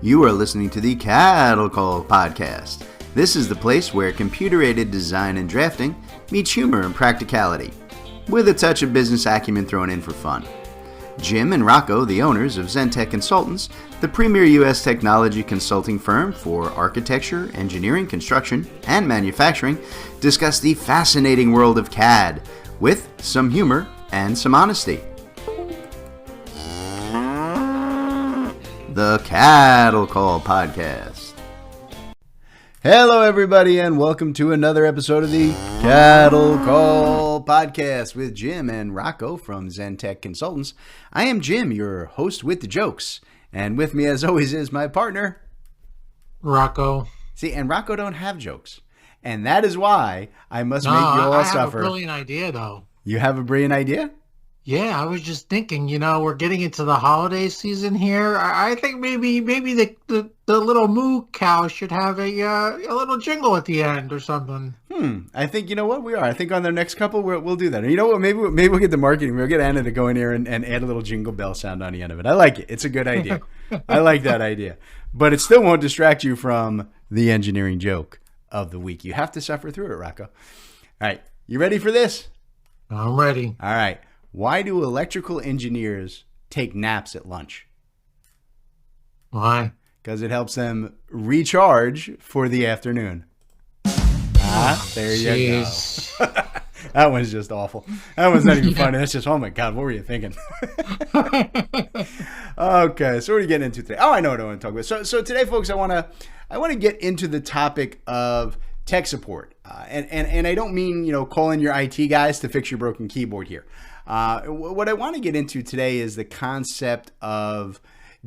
You are listening to the Cattle Call Podcast. This is the place where computer-aided design and drafting meets humor and practicality, with a touch of business acumen thrown in for fun. Jim and Rocco, the owners of Zentech Consultants, the premier U.S. technology consulting firm for architecture, engineering, construction, and manufacturing, discuss the fascinating world of CAD with some humor and some honesty. The Cattle Call Podcast. Hello, everybody, and welcome to another episode of the Cattle Call Podcast with Jim and Rocco from Zentech Consultants. I am Jim, your host with the jokes, and with me, as always, is my partner, Rocco. See, and Rocco don't have jokes, and that is why I must make you all suffer. I have a brilliant idea, though. You have a brilliant idea? Yeah, I was just thinking, we're getting into the holiday season here. I think maybe the little moo cow should have a little jingle at the end or something. I think, you know what, we are. I think on the next couple, we'll do that. And you know what, maybe we'll get the marketing. We'll get Anna to go in here and add a little jingle bell sound on the end of it. I like it. It's a good idea. I like that idea. But it still won't distract you from the engineering joke of the week. You have to suffer through it, Rocco. All right, you ready for this? I'm ready. All right. Why do electrical engineers take naps at lunch? Why? Because it helps them recharge for the afternoon. There you go. That one's just awful. That one's not even funny. That's just, oh my God, what were you thinking? Okay, so what are you getting into today? Oh, I know what I want to talk about. So today, folks, I want to get into the topic of tech support. And I don't mean, calling your IT guys to fix your broken keyboard here. What I want to get into today is the concept of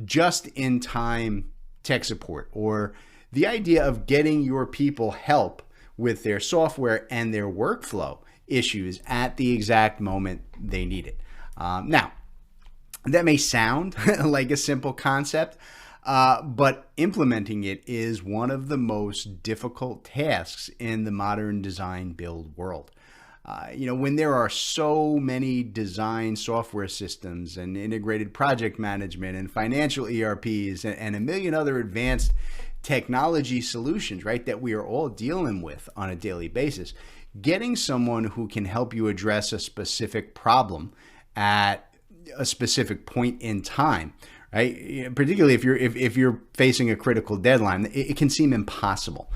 just-in-time tech support, or the idea of getting your people help with their software and their workflow issues at the exact moment they need it. Now, that may sound like a simple concept, but implementing it is one of the most difficult tasks in the modern design build world. When there are so many design software systems and integrated project management and financial ERPs and a million other advanced technology solutions, right, that we are all dealing with on a daily basis, getting someone who can help you address a specific problem at a specific point in time, right, particularly if you're facing a critical deadline, it can seem impossible.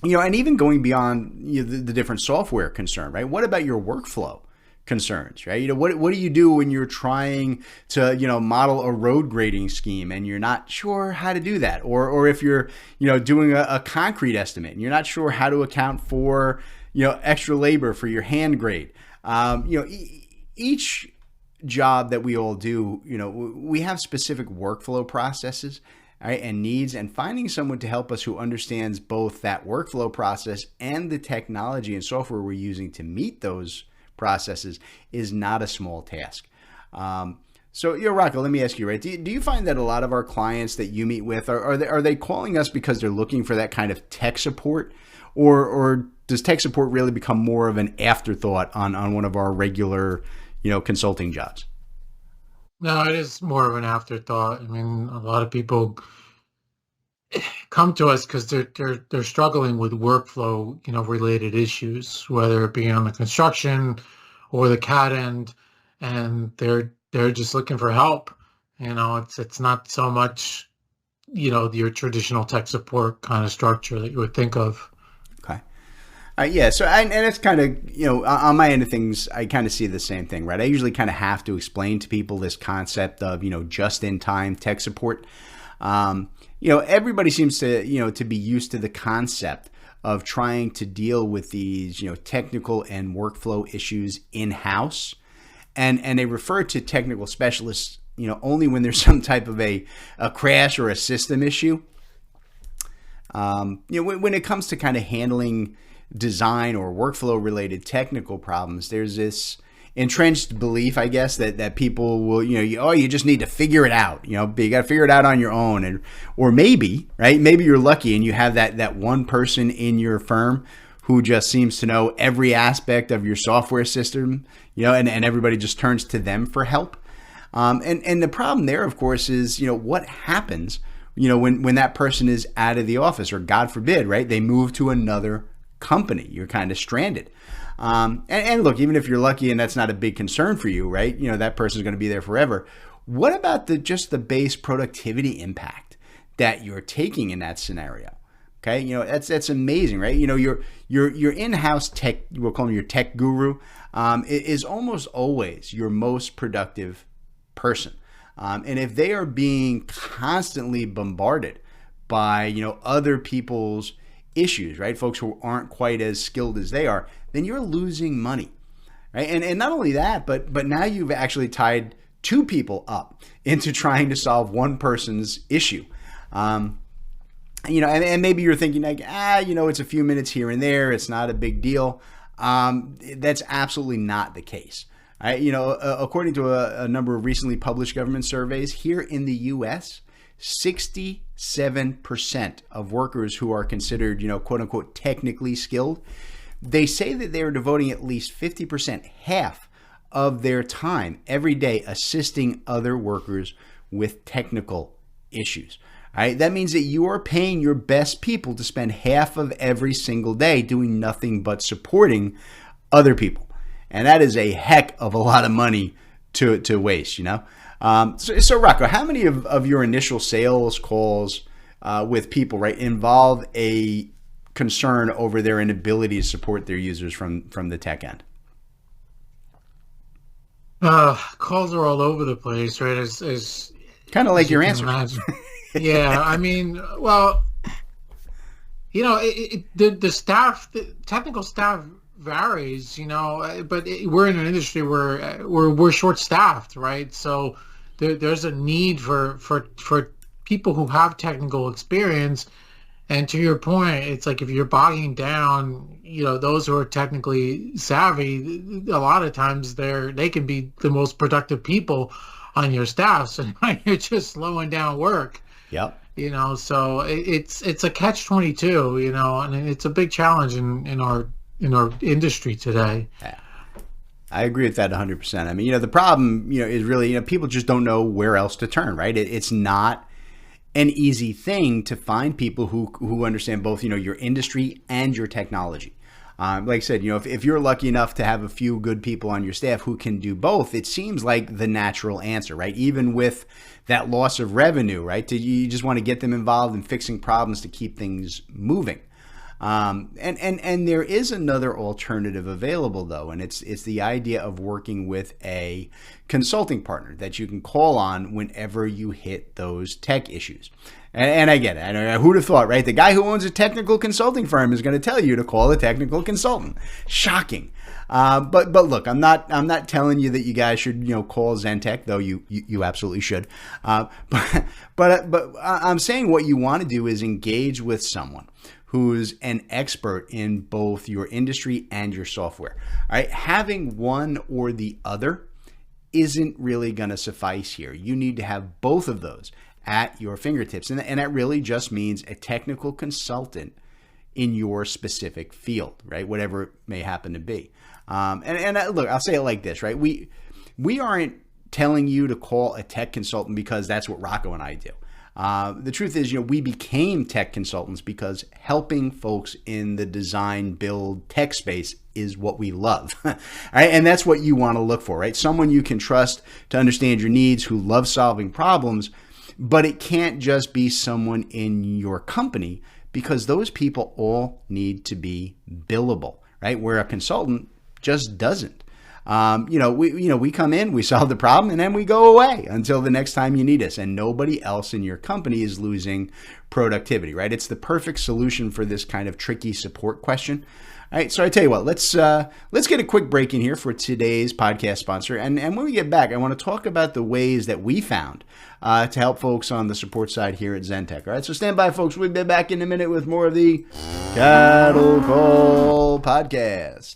And even going beyond the different software concern, right? What about your workflow concerns, right? What do you do when you're trying to, model a road grading scheme and you're not sure how to do that? Or if you're, doing a concrete estimate and you're not sure how to account for, extra labor for your hand grade. Each job that we all do, we have specific workflow processes, right, and needs, and finding someone to help us who understands both that workflow process and the technology and software we're using to meet those processes is not a small task. So, Rocco, let me ask you, right? Do you find that a lot of our clients that you meet with are they calling us because they're looking for that kind of tech support, or does tech support really become more of an afterthought on one of our regular, consulting jobs? No, it is more of an afterthought. I mean, a lot of people come to us because they're struggling with workflow, related issues, whether it be on the construction or the CAD end, and they're just looking for help. It's not so much, your traditional tech support kind of structure that you would think of. Yeah, so and it's kind of, on my end of things, I kind of see the same thing, right? I usually kind of have to explain to people this concept of, just-in-time tech support. Everybody seems to, to be used to the concept of trying to deal with these, technical and workflow issues in-house. And they refer to technical specialists, only when there's some type of a crash or a system issue. When it comes to kind of handling design or workflow related technical problems, there's this entrenched belief, I guess, that people will, you just need to figure it out. You got to figure it out on your own. Or maybe, right? Maybe you're lucky and you have that one person in your firm who just seems to know every aspect of your software system, and everybody just turns to them for help. And the problem there, of course, is, what happens, when that person is out of the office, or God forbid, right, they move to another company. You're kind of stranded. And look, even if you're lucky and that's not a big concern for you, right, that person's going to be there forever. What about just the base productivity impact that you're taking in that scenario? Okay, that's amazing, right? Your in-house tech, we'll call him your tech guru, is almost always your most productive person. And if they are being constantly bombarded by, other people's issues, right? Folks who aren't quite as skilled as they are, then you're losing money, right? And not only that, but now you've actually tied two people up into trying to solve one person's issue. And maybe you're thinking like, it's a few minutes here and there, it's not a big deal. That's absolutely not the case. According to a number of recently published government surveys here in the U.S., 67% of workers who are considered, quote unquote, technically skilled, they say that they are devoting at least 50%, half of their time every day assisting other workers with technical issues. All right, that means that you are paying your best people to spend half of every single day doing nothing but supporting other people. And that is a heck of a lot of money to waste, So Rocco, how many of your initial sales calls with people, right, involve a concern over their inability to support their users from the tech end? Calls are all over the place, right? As kind of like your answer. Yeah, I mean, well, the staff, the technical staff varies, but we're in an industry where we're short-staffed, right? So there's a need for people who have technical experience. And to your point, it's like if you're bogging down, those who are technically savvy, a lot of times they can be the most productive people on your staff. So you're just slowing down work. Yep. So it's a catch-22, and it's a big challenge in our industry today. Yeah. I agree with that 100%. I mean, the problem, is really, people just don't know where else to turn, right? It's not an easy thing to find people who understand both, your industry and your technology. Like I said, if you're lucky enough to have a few good people on your staff who can do both, it seems like the natural answer, right? Even with that loss of revenue, right? You just want to get them involved in fixing problems to keep things moving. And there is another alternative available though, and it's the idea of working with a consulting partner that you can call on whenever you hit those tech issues. And I get it. I know, who'd have thought, right? The guy who owns a technical consulting firm is going to tell you to call a technical consultant. Shocking. But look, I'm not telling you that you guys should, call Zentech, though you absolutely should. But I'm saying what you want to do is engage with someone who's an expert in both your industry and your software. All right, having one or the other isn't really going to suffice here. You need to have both of those at your fingertips, and that really just means a technical consultant in your specific field, right? Whatever it may happen to be. Look, I'll say it like this, right? We aren't telling you to call a tech consultant because that's what Rocco and I do. The truth is, we became tech consultants because helping folks in the design, build, tech space is what we love, right? And that's what you want to look for, right? Someone you can trust to understand your needs, who loves solving problems, but it can't just be someone in your company because those people all need to be billable, right? Where a consultant just doesn't. We come in, we solve the problem, and then we go away until the next time you need us, and nobody else in your company is losing productivity, right? It's the perfect solution for this kind of tricky support question. All right, so I tell you what, let's get a quick break in here for today's podcast sponsor, and when we get back, I want to talk about the ways that we found to help folks on the support side here at Zentech. All right, so stand by, folks. We'll be back in a minute with more of the Cattle Call Podcast.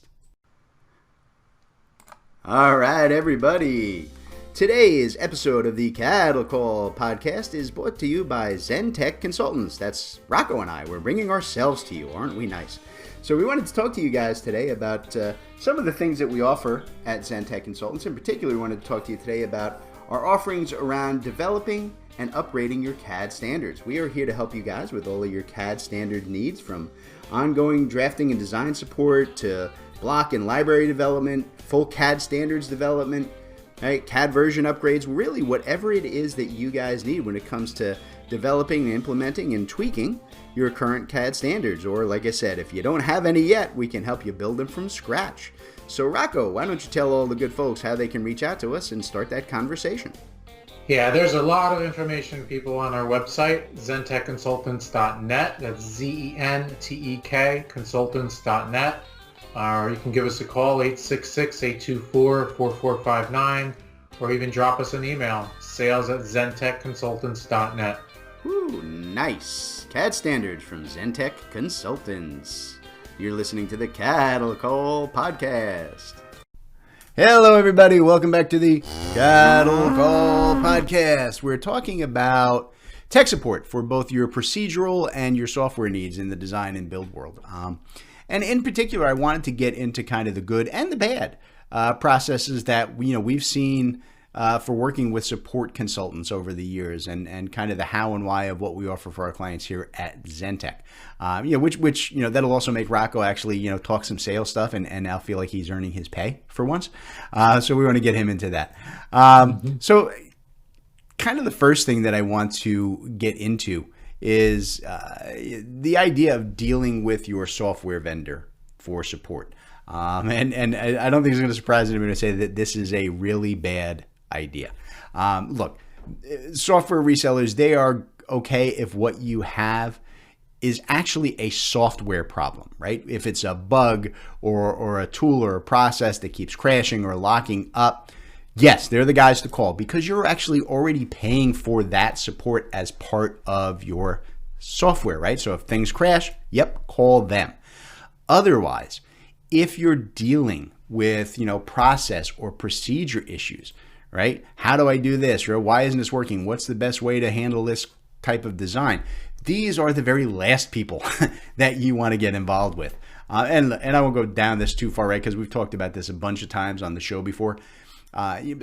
All right, everybody. Today's episode of the Cattle Call Podcast is brought to you by Zentech Consultants. That's Rocco and I. We're bringing ourselves to you. Aren't we nice? So we wanted to talk to you guys today about some of the things that we offer at Zentech Consultants. In particular, we wanted to talk to you today about our offerings around developing and upgrading your CAD standards. We are here to help you guys with all of your CAD standard needs, from ongoing drafting and design support to block and library development, full CAD standards development, right? CAD version upgrades, really whatever it is that you guys need when it comes to developing, implementing, and tweaking your current CAD standards. Or like I said, if you don't have any yet, we can help you build them from scratch. So Rocco, why don't you tell all the good folks how they can reach out to us and start that conversation? Yeah, there's a lot of information, people, on our website, zentechconsultants.net. That's ZENTEK consultants.net. Or you can give us a call, 866-824-4459, or even drop us an email, sales@zentechconsultants.net. Ooh, nice. CAD standards from Zentech Consultants. You're listening to the Cattle Call Podcast. Hello, everybody. Welcome back to the Cattle Call Podcast. We're talking about tech support for both your procedural and your software needs in the design and build world. And in particular, I wanted to get into kind of the good and the bad processes that we've seen for working with support consultants over the years, and kind of the how and why of what we offer for our clients here at Zentech. Which that'll also make Rocco actually talk some sales stuff and now feel like he's earning his pay for once. So we want to get him into that. So kind of the first thing that I want to get into is the idea of dealing with your software vendor for support. And I don't think it's going to surprise anybody to say that this is a really bad idea. Look, software resellers, they are okay if what you have is actually a software problem, right? If it's a bug or a tool or a process that keeps crashing or locking up, yes, they're the guys to call, because you're actually already paying for that support as part of your software, right? So if things crash, yep, call them. Otherwise, if you're dealing with, process or procedure issues, right? How do I do this? Or why isn't this working? What's the best way to handle this type of design? These are the very last people that you want to get involved with. And I won't go down this too far, right? Because we've talked about this a bunch of times on the show before.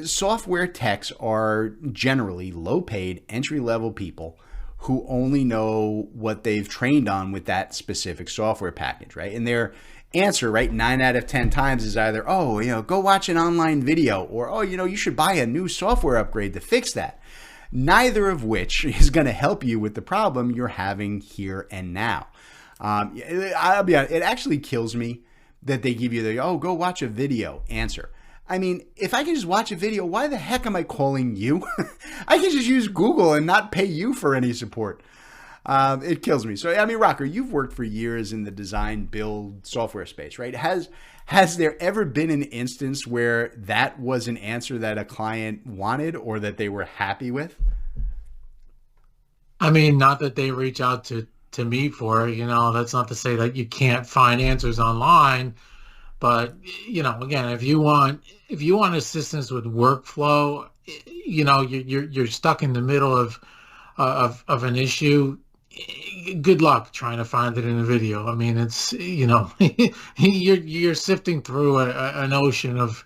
Software techs are generally low-paid, entry-level people who only know what they've trained on with that specific software package, right? And their answer, right, 9 out of 10 times is either, go watch an online video, or, you should buy a new software upgrade to fix that. Neither of which is going to help you with the problem you're having here and now. I'll be honest, it actually kills me that they give you the, go watch a video answer. I mean, if I can just watch a video, why the heck am I calling you? I can just use Google and not pay you for any support. It kills me. So, Rocco, you've worked for years in the design build software space, right? Has there ever been an instance where that was an answer that a client wanted or that they were happy with? I mean, not that they reach out to me for, that's not to say that you can't find answers online. But, again, if you want assistance with workflow, you're stuck in the middle of an issue. Good luck trying to find it in a video. I mean, it's, you're sifting through an ocean of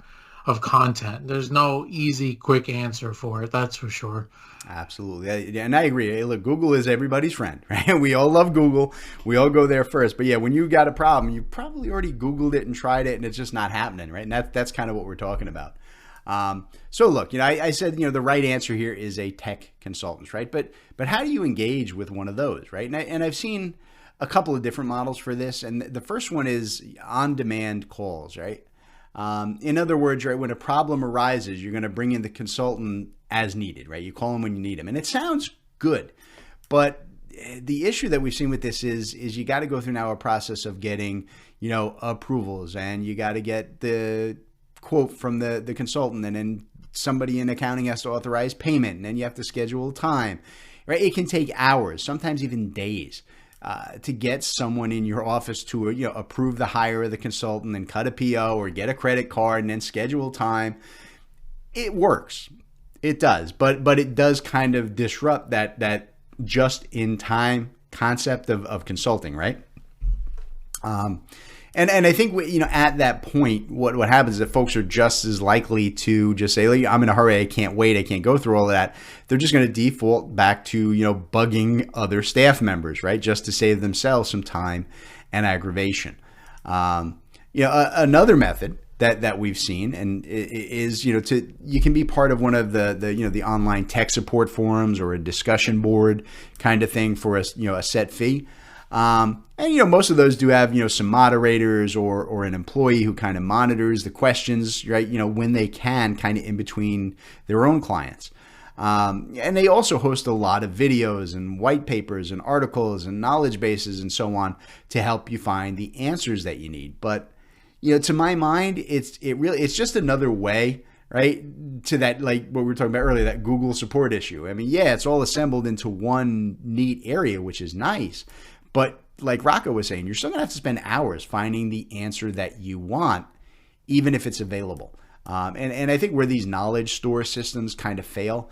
content. There's no easy, quick answer for it. That's for sure. Absolutely. And I agree. Hey, look, Google is everybody's friend, right? We all love Google. We all go there first. But yeah, when you got a problem, you probably already Googled it and tried it, and it's just not happening, right? And that's kind of what we're talking about. So look, I said, the right answer here is a tech consultant, right? But how do you engage with one of those, right? And I've seen a couple of different models for this. And the first one is on-demand calls, right? In other words, right, when a problem arises, you're going to bring in the consultant as needed, right? You call them when you need them. And it sounds good, but the issue that we've seen with this is you got to go through now a process of getting, approvals, and you got to get the quote from the consultant, and then somebody in accounting has to authorize payment, and then you have to schedule time, right? It can take hours, sometimes even days, to get someone in your office to approve the hire of the consultant and cut a PO or get a credit card and then schedule time. It works. It does, but it does kind of disrupt that just in time concept of consulting, right? And I think, at that point, what happens is that folks are just as likely to just say, I'm in a hurry, I can't wait, I can't go through all of that. They're just going to default back to, bugging other staff members, right? Just to save themselves some time and aggravation. Another method that we've seen and is, you can be part of one of the online tech support forums or a discussion board kind of thing for a set fee. And most of those do have some moderators or an employee who kind of monitors the questions, right? When they can, kind of in between their own clients. And they also host a lot of videos and white papers and articles and knowledge bases and so on to help you find the answers that you need. But to my mind, it's just another way, right, to that, like what we were talking about earlier, that Google support issue. I mean, yeah, it's all assembled into one neat area, which is nice. But like Rocco was saying, you're still going to have to spend hours finding the answer that you want, even if it's available. And I think where these knowledge store systems kind of fail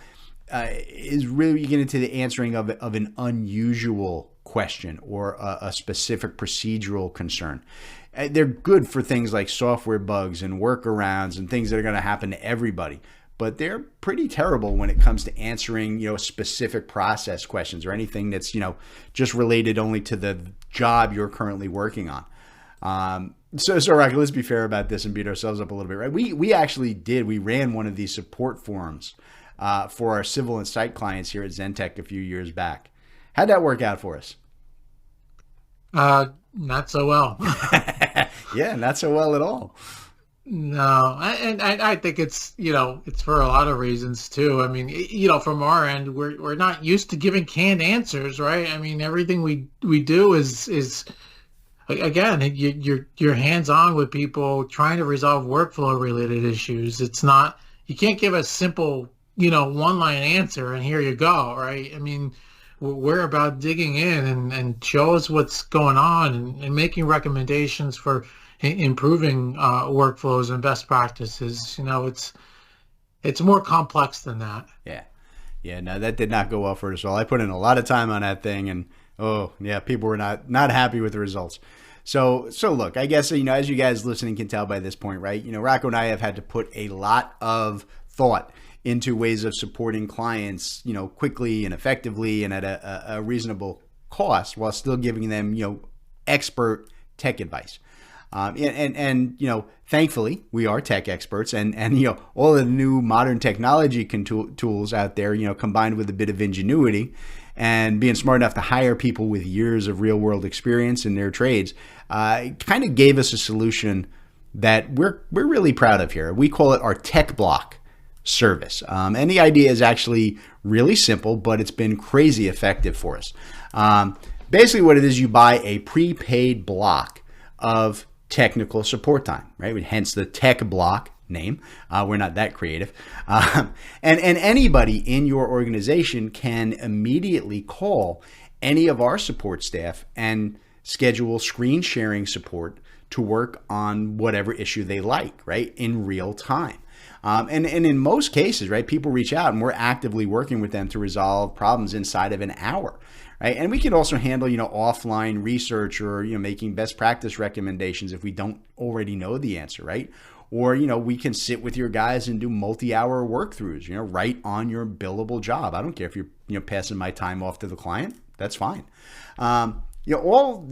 is really you get into the answering of an unusual question or a specific procedural concern. They're good for things like software bugs and workarounds and things that are going to happen to everybody. But they're pretty terrible when it comes to answering, specific process questions or anything that's, just related only to the job you're currently working on. So Rocky, let's be fair about this and beat ourselves up a little bit, right? We ran one of these support forums for our civil and site clients here at Zentech a few years back. How'd that work out for us? Not so well. Yeah, not so well at all. No, I think it's it's for a lot of reasons too. I mean, from our end, we're not used to giving canned answers, right? I mean, everything we do is again, you're hands on with people trying to resolve workflow related issues. It's not, you can't give a simple one line answer and here you go, right? I mean, we're about digging in and show us what's going on and making recommendations for improving workflows and best practices. It's more complex than that. Yeah, no, that did not go well for us all. I put in a lot of time on that thing, and people were not happy with the results. So look, I guess as you guys listening can tell by this point, right? Rocco and I have had to put a lot of thought into ways of supporting clients, quickly and effectively and at a reasonable cost while still giving them, expert tech advice. And thankfully we are tech experts and all the new modern technology tools out there, combined with a bit of ingenuity and being smart enough to hire people with years of real world experience in their trades, kind of gave us a solution that we're really proud of here. We call it our Tech Block service. And the idea is actually really simple, but it's been crazy effective for us. Basically what it is, you buy a prepaid block of technical support time, right? Hence the Tech Block name. We're not that creative. And anybody in your organization can immediately call any of our support staff and schedule screen sharing support to work on whatever issue they like, right? In real time. And in most cases, right, people reach out and we're actively working with them to resolve problems inside of an hour, right? And we can also handle, offline research or, making best practice recommendations if we don't already know the answer, right? Or, we can sit with your guys and do multi-hour work throughs, right on your billable job. I don't care if you're, passing my time off to the client. That's fine. All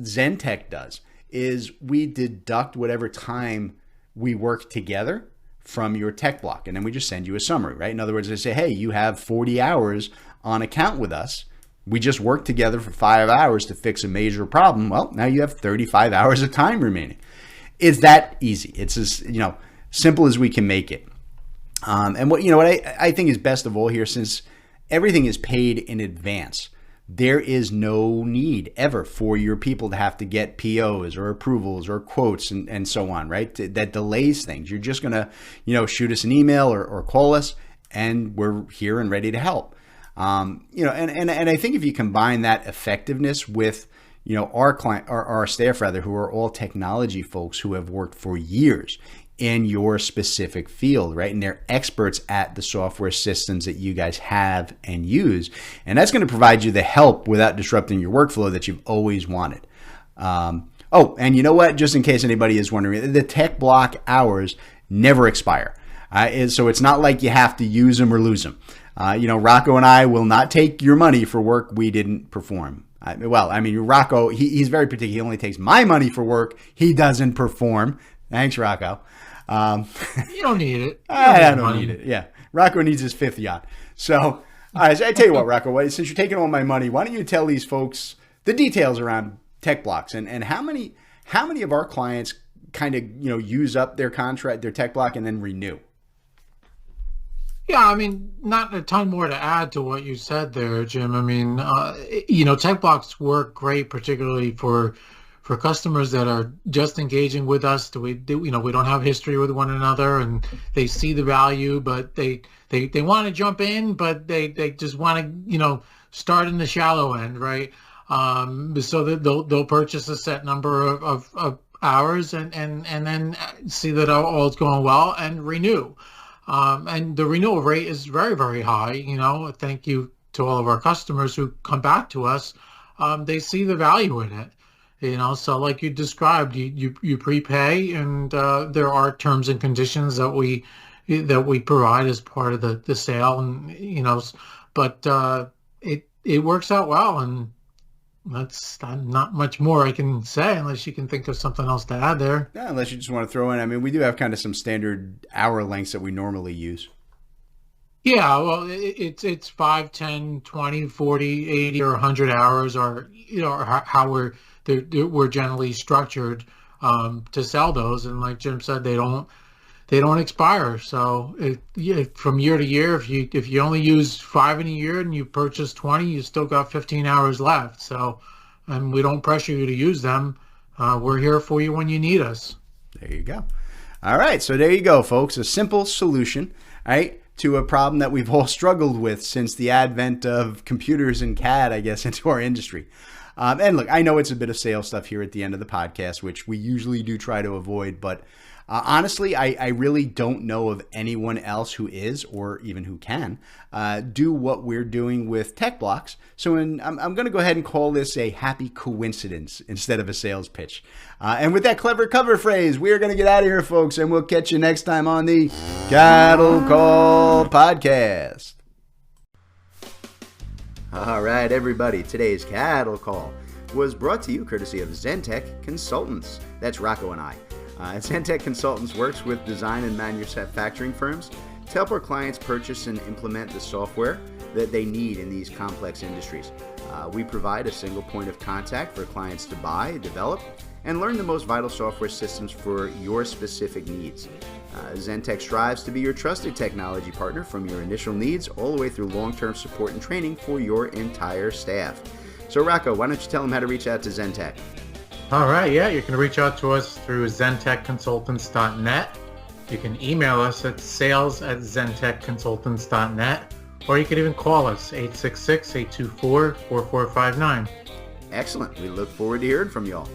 Zentech does is we deduct whatever time we work together from your tech block, and then we just send you a summary, right? In other words, they say, hey, you have 40 hours on account with us. We just worked together for 5 hours to fix a major problem. Well, now you have 35 hours of time remaining. It's that easy. It's as simple as we can make it. And what I think is best of all here, since everything is paid in advance, there is no need ever for your people to have to get POs or approvals or quotes and so on, right? That delays things. You're just going to, shoot us an email or call us and we're here and ready to help. And I think if you combine that effectiveness with, our client, our staff rather, who are all technology folks who have worked for years in your specific field, right? And they're experts at the software systems that you guys have and use. And that's going to provide you the help without disrupting your workflow that you've always wanted. Oh, and you know what? Just in case anybody is wondering, the Tech Block hours never expire. So it's not like you have to use them or lose them. Rocco and I will not take your money for work we didn't perform. Rocco, he's very particular. He only takes my money for work he doesn't perform. Thanks, Rocco. You don't need it. I don't need it. Yeah. Rocco needs his 5th yacht. So, all right, so I tell you what, Rocco, since you're taking all my money, why don't you tell these folks the details around Tech Blocks and how many of our clients kind of, use up their contract, their Tech Block, and then renew? Yeah, I mean, not a ton more to add to what you said there, Jim. I mean, Tech Blocks work great, particularly for customers that are just engaging with us. We don't have history with one another, and they see the value, but they want to jump in, but they just want to start in the shallow end, right? So that they'll purchase a set number of hours and then see that all is going well and renew. And the renewal rate is very, very high. Thank you to all of our customers who come back to us. They see the value in it. So like you described, you prepay, and there are terms and conditions that we provide as part of the sale, and but it works out well, and that's not much more I can say unless you can think of something else to add there. Yeah, unless you just want to throw in, I mean, we do have kind of some standard hour lengths that we normally use. Yeah, well, it's 5, 10, 20, 40, 80, or 100 hours, or how we're generally structured to sell those. And like Jim said, they don't expire. So from year to year, if you only use 5 in a year and you purchase 20, you still got 15 hours left. So, and we don't pressure you to use them. We're here for you when you need us. There you go. All right. So there you go, folks. A simple solution, right, to a problem that we've all struggled with since the advent of computers and CAD, I guess, into our industry. And look, I know it's a bit of sales stuff here at the end of the podcast, which we usually do try to avoid, but honestly, I really don't know of anyone else who is, or even who can, do what we're doing with Tech Blocks. So I'm going to go ahead and call this a happy coincidence instead of a sales pitch. And with that clever cover phrase, we're going to get out of here, folks, and we'll catch you next time on the Cattle Call Podcast. All right, everybody, today's Cattle Call was brought to you courtesy of Zentech Consultants. That's Rocco and I. Zentech Consultants works with design and manufacturing firms to help our clients purchase and implement the software that they need in these complex industries. We provide a single point of contact for clients to buy, develop, and learn the most vital software systems for your specific needs. Zentech strives to be your trusted technology partner from your initial needs all the way through long-term support and training for your entire staff. So Rocco, why don't you tell them how to reach out to Zentech? All right, yeah, you can reach out to us through zentechconsultants.net. You can email us at sales@zentechconsultants.net, or you can even call us 866-824-4459. Excellent. We look forward to hearing from y'all.